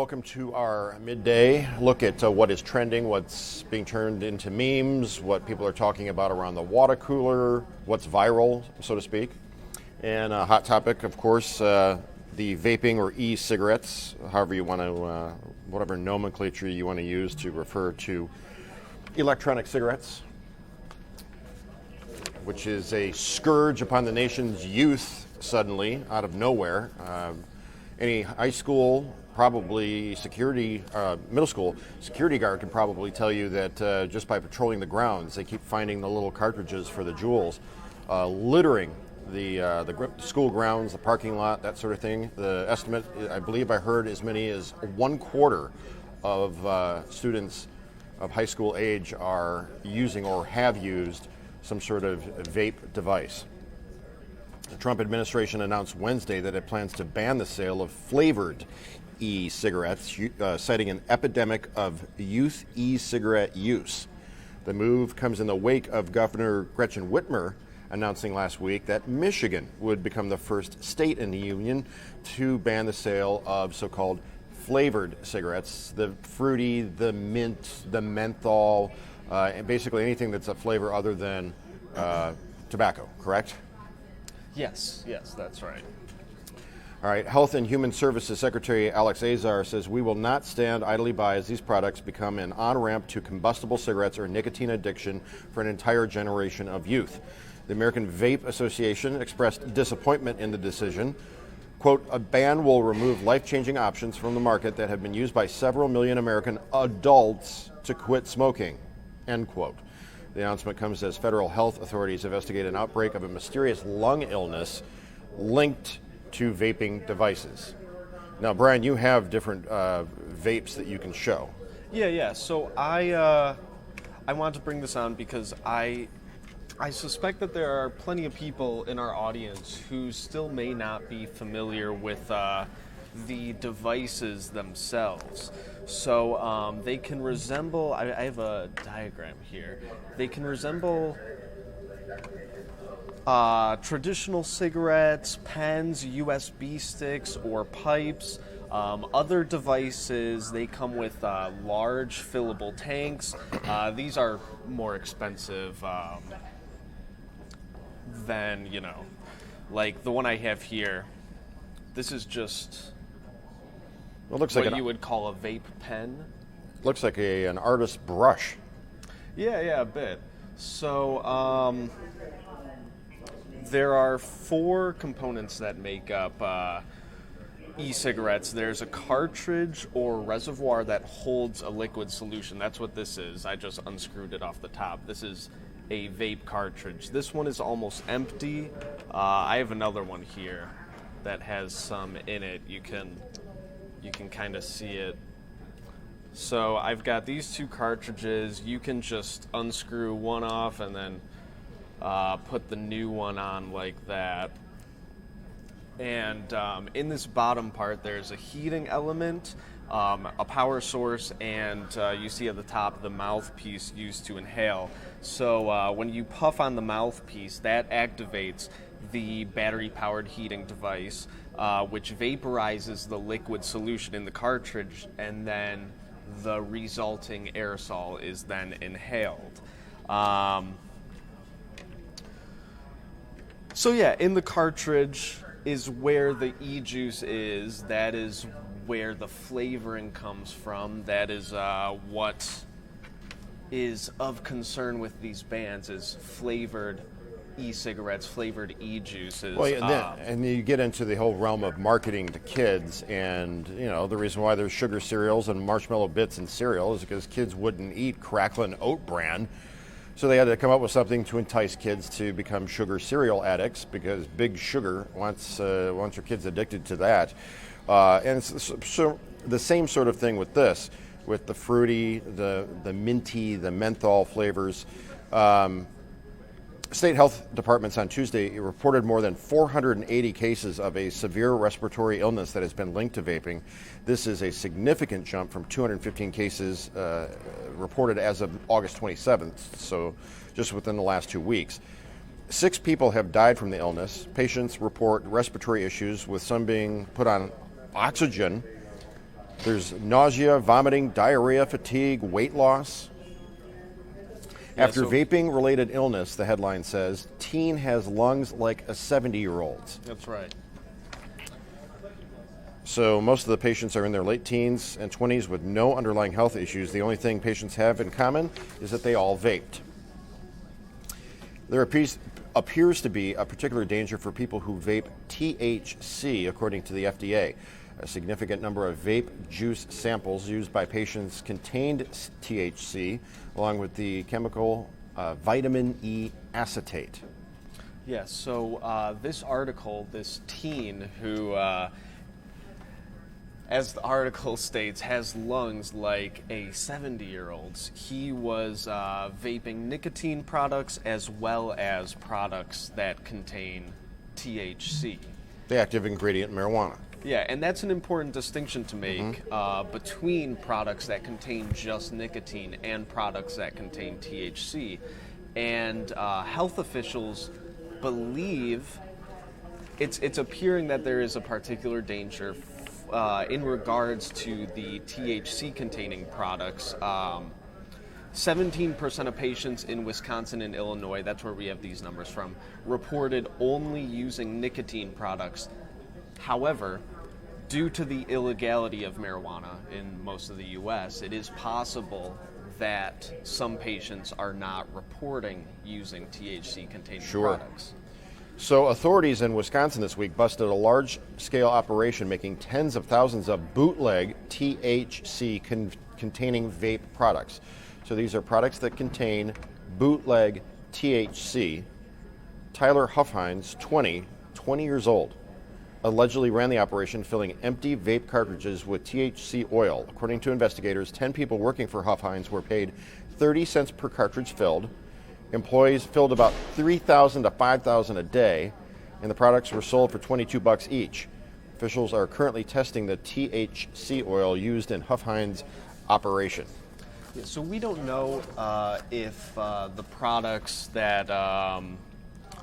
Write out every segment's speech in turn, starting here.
Welcome to our midday look at what is trending, what's being turned into memes, what people are talking about around the water cooler, what's viral, so to speak. And a hot topic, of course, the vaping or e-cigarettes, however you want to, whatever nomenclature you want to use to refer to electronic cigarettes, which is a scourge upon the nation's youth suddenly, out of nowhere. Any high school, probably middle school security guard can probably tell you that just by patrolling the grounds, they keep finding the little cartridges for the Juuls, littering the school grounds, the parking lot, that sort of thing. The estimate, I believe I heard as many as 1/4 of students of high school age are using or have used some sort of vape device. The Trump administration announced Wednesday that it plans to ban the sale of flavored e-cigarettes, citing an epidemic of youth e-cigarette use. The move comes in the wake of Governor Gretchen Whitmer announcing last week that Michigan would become the first state in the union to ban the sale of so-called flavored cigarettes, the fruity, the mint, the menthol, and basically anything that's a flavor other than tobacco, correct? Yes, that's right. All right, Health and Human Services Secretary Alex Azar says we will not stand idly by as these products become an on-ramp to combustible cigarettes or nicotine addiction for an entire generation of youth. The American Vape Association expressed disappointment in the decision. Quote, a ban will remove life-changing options from the market that have been used by several million American adults to quit smoking, end quote. The announcement comes as federal health authorities investigate an outbreak of a mysterious lung illness linked to vaping devices. Now, Brian, you have different vapes that you can show. Yeah. So I wanted to bring this on because I suspect that there are plenty of people in our audience who still may not be familiar with the devices themselves. So they can resemble, I have a diagram here, they can resemble traditional cigarettes, pens, USB sticks, or pipes. Other devices, they come with large fillable tanks. These are more expensive than, like the one I have here. This is just looks what like you would call a vape pen. Looks like an artist's brush. Yeah, a bit. So there are 4 components that make up e-cigarettes. There's a cartridge or reservoir that holds a liquid solution. That's what this is. I just unscrewed it off the top. This is a vape cartridge. This one is almost empty. I have another one here that has some in it. You can kind of see it. So I've got these 2 cartridges. You can just unscrew one off and then put the new one on like that. And in this bottom part, there's a heating element, a power source, and you see at the top the mouthpiece used to inhale. So when you puff on the mouthpiece, that activates the battery-powered heating device, which vaporizes the liquid solution in the cartridge, and then the resulting aerosol is then inhaled. So yeah, in the cartridge is where the e-juice is. That is where the flavoring comes from. That is what is of concern with these bans, is flavored e-cigarettes, flavored e-juices. Well, and you get into the whole realm of marketing to kids, and the reason why there's sugar cereals and marshmallow bits in cereal is because kids wouldn't eat Cracklin' Oat Bran. So they had to come up with something to entice kids to become sugar cereal addicts, because Big Sugar wants your kids addicted to that. And it's so the same sort of thing with this, with the fruity, the minty, the menthol flavors. State health departments on Tuesday reported more than 480 cases of a severe respiratory illness that has been linked to vaping. This is a significant jump from 215 cases reported as of August 27th, so just within the last 2 weeks. 6 people have died from the illness. Patients report respiratory issues, with some being put on oxygen There's nausea, vomiting, diarrhea, fatigue, weight loss. After vaping-related illness, the headline says, teen has lungs like a 70-year-old's. That's right. So most of the patients are in their late teens and 20s with no underlying health issues. The only thing patients have in common is that they all vaped. There appears to be a particular danger for people who vape THC, according to the FDA. A significant number of vape juice samples used by patients contained THC, along with the chemical vitamin E acetate. Yes, so this article, this teen who, as the article states, has lungs like a 70-year-old's, he was vaping nicotine products as well as products that contain THC. The active ingredient in marijuana. Yeah, and that's an important distinction to make between products that contain just nicotine and products that contain THC. And health officials believe it's appearing that there is a particular danger in regards to the THC-containing products. 17% of patients in Wisconsin and Illinois, that's where we have these numbers from, reported only using nicotine products. However, due to the illegality of marijuana in most of the U.S., it is possible that some patients are not reporting using THC-containing products. So authorities in Wisconsin this week busted a large-scale operation making tens of thousands of bootleg THC-containing vape products. So these are products that contain bootleg THC. Tyler Huffhines, 20 years old, allegedly ran the operation filling empty vape cartridges with THC oil. According to investigators, 10 people working for Huffhines were paid 30 cents per cartridge filled. Employees filled about 3,000 to 5,000 a day, and the products were sold for $22 each. Officials are currently testing the THC oil used in Huffhines' operation. Yeah, so we don't know if the products that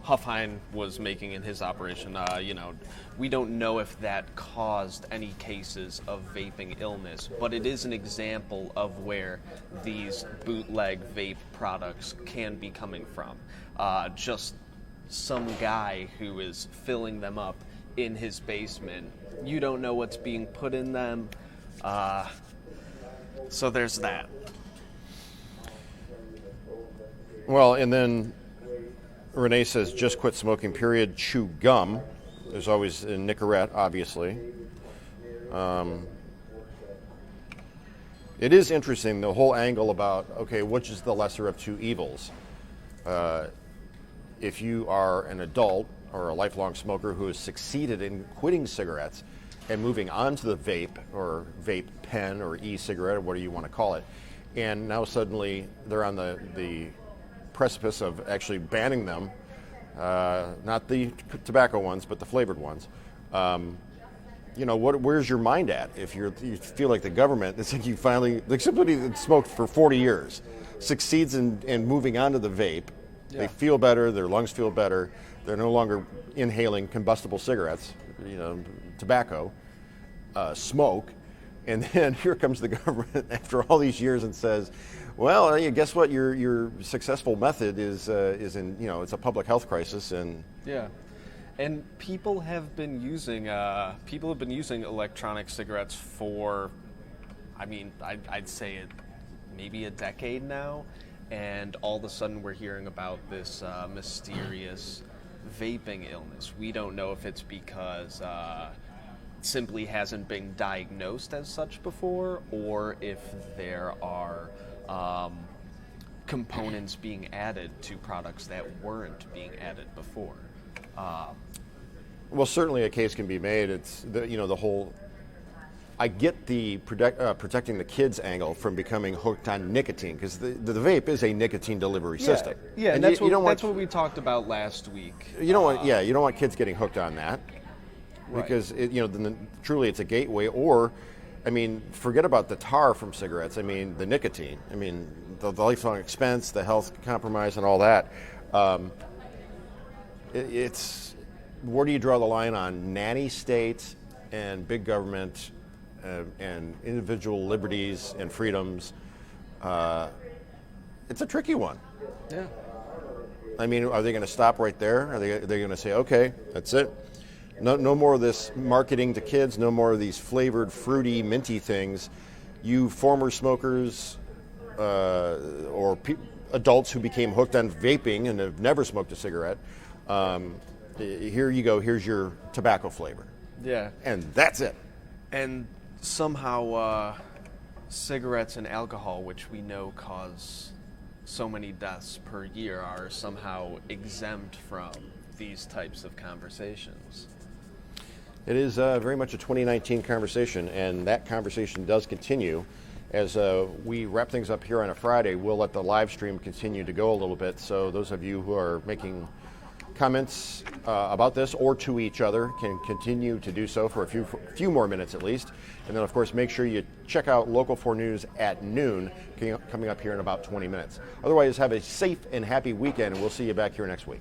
Huffhine was making in his operation, we don't know if that caused any cases of vaping illness, but it is an example of where these bootleg vape products can be coming from. Just some guy who is filling them up in his basement. You don't know what's being put in them, so there's that. Well, and then Renee says, just quit smoking, period, chew gum. There's always a Nicorette, obviously. It is interesting, the whole angle about, okay, which is the lesser of two evils? If you are an adult or a lifelong smoker who has succeeded in quitting cigarettes and moving on to the vape or vape pen or e-cigarette or whatever you want to call it, and now suddenly they're on the precipice of actually banning them, not the tobacco ones, but the flavored ones. Where's your mind at? If you feel like the government, it's like you finally, like somebody that smoked for 40 years, succeeds in moving on to the vape. Yeah. They feel better, their lungs feel better, they're no longer inhaling combustible cigarettes, tobacco, smoke, and then here comes the government after all these years and says, well, guess what? Your successful method is in it's a public health crisis, and yeah, and people have been using electronic cigarettes for, I'd say it maybe a decade now, and all of a sudden we're hearing about this mysterious vaping illness. We don't know if it's because it simply hasn't been diagnosed as such before, or if there are components being added to products that weren't being added before. Well, certainly a case can be made. It's the whole. I get the protecting the kids angle from becoming hooked on nicotine, because the vape is a nicotine delivery system. Yeah, and that's what we talked about last week. You don't want kids getting hooked on that, because truly it's a gateway. Or, forget about the tar from cigarettes. The nicotine. The lifelong expense, the health compromise, and all that. It's where do you draw the line on nanny states and big government? and individual liberties and freedoms. It's a tricky one. Yeah. I mean, are they going to stop right there? Are they going to say, okay, that's it? No more of this marketing to kids, no more of these flavored, fruity, minty things. You former smokers or adults who became hooked on vaping and have never smoked a cigarette, here you go, here's your tobacco flavor. Yeah. And that's it. And somehow cigarettes and alcohol, which we know cause so many deaths per year, are somehow exempt from these types of conversations. It is very much a 2019 conversation, and that conversation does continue. As we wrap things up here on a Friday, we'll let the live stream continue to go a little bit, so those of you who are making comments about this or to each other can continue to do so for a few more minutes at least. And then, of course, make sure you check out Local 4 News at noon, coming up here in about 20 minutes. Otherwise, have a safe and happy weekend, and we'll see you back here next week.